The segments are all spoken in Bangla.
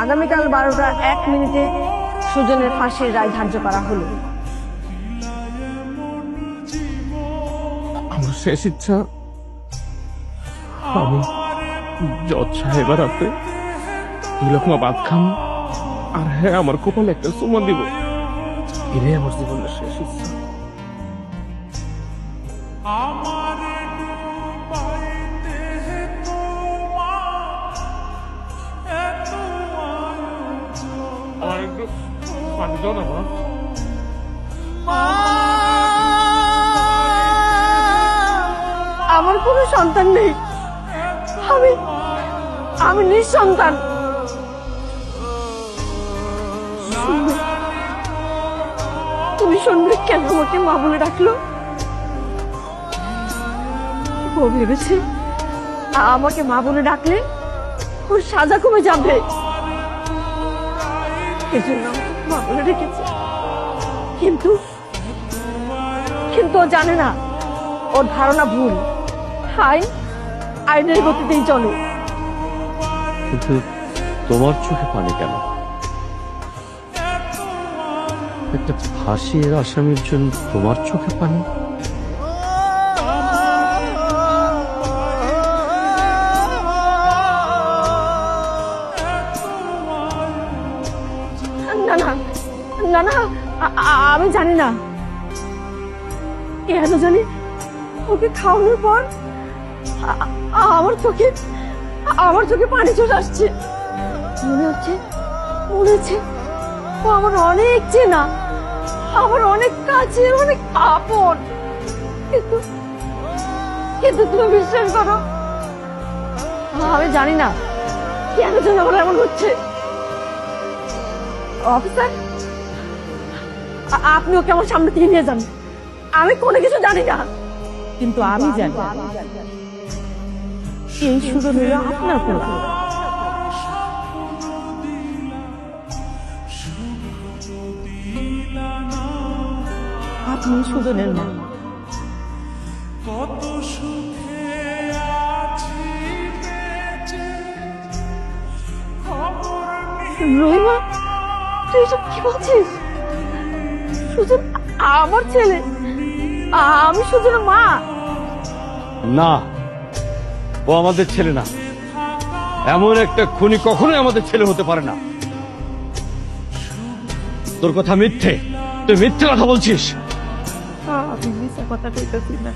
আগামীকাল 12:01 সুজনের ফাঁসির রায় ধার্য করা হলো। আমার শেষ ইচ্ছা আমি জজ সাহেবের হাতে 2 লকমা ভাত খাম আর হ্যাঁ আমার কপালে একটা চুমা দিব। এটাই আমার জীবনের শেষ ইচ্ছা। আমার একটু পানি দাও না মা। আমার কোনো সন্তান নেই, আমি নিঃসন্তান। তুমি শুনবে কেন আমাকে মা বলে ডাকলো? ও ভেবেছে আমাকে মা বলে ডাকলে ওর সাজা কমে যাবে, এজন্য আমাকে মা বলে ডেকেছে। কিন্তু ও জানে না, ওর ধারণা ভুল। আইনের গতিতেই চলে। কিন্তু তোমার চোখে পানি কেন? একটা ফাঁসির আসামির জন্য তোমার চোখে পানি? না না না না, আমি জানি না কেন জানি ওকে খাওয়ানোর পর আমার চোখে পানি চলে আসছে। মনে হচ্ছে ও আমার অনেক চেনা, আমার অনেক কাছের, অনেক আপন। কিন্তু তুমি বিশ্বাস করো, আমি জানি না কেন যেন আমার এমন হচ্ছে। অফিসার, আপনি ওকে আমার সামনে থেকে নিয়ে যান। আমি কোনো কিছু জানি না, কিন্তু আমি জানি এই সুযোগ হলো আপনার পোলা। আপনি সুজনের মা। রহিমা, তুই এসব কি বলছিস? সুজন আমার ছেলে, আমি সুজনের মা। না, ও আমাদের ছেলে না। এমন একটা খুনি কখনোই আমাদের ছেলে হতে পারে না। তোর কথা মিথ্যে, তুই মিথ্যে কথা বলছিস। আমি মিথ্যা কথা কইতেছি না,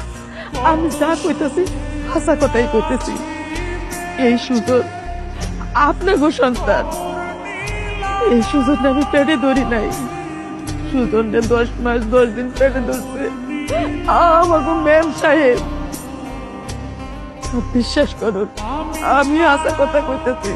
আমি যা কইতেছি হাসা কথাই কইতেছি। এই সুজন আপনার সন্তান। এই সুজন আমি পেটে ধরি নাই, সুজনকে 10 মাস 10 দিন পেটে ধরছে আমাকে ম্যাম সাহেব। বিশ্বাস করুন, আমি হাসা কথা কইতেছি।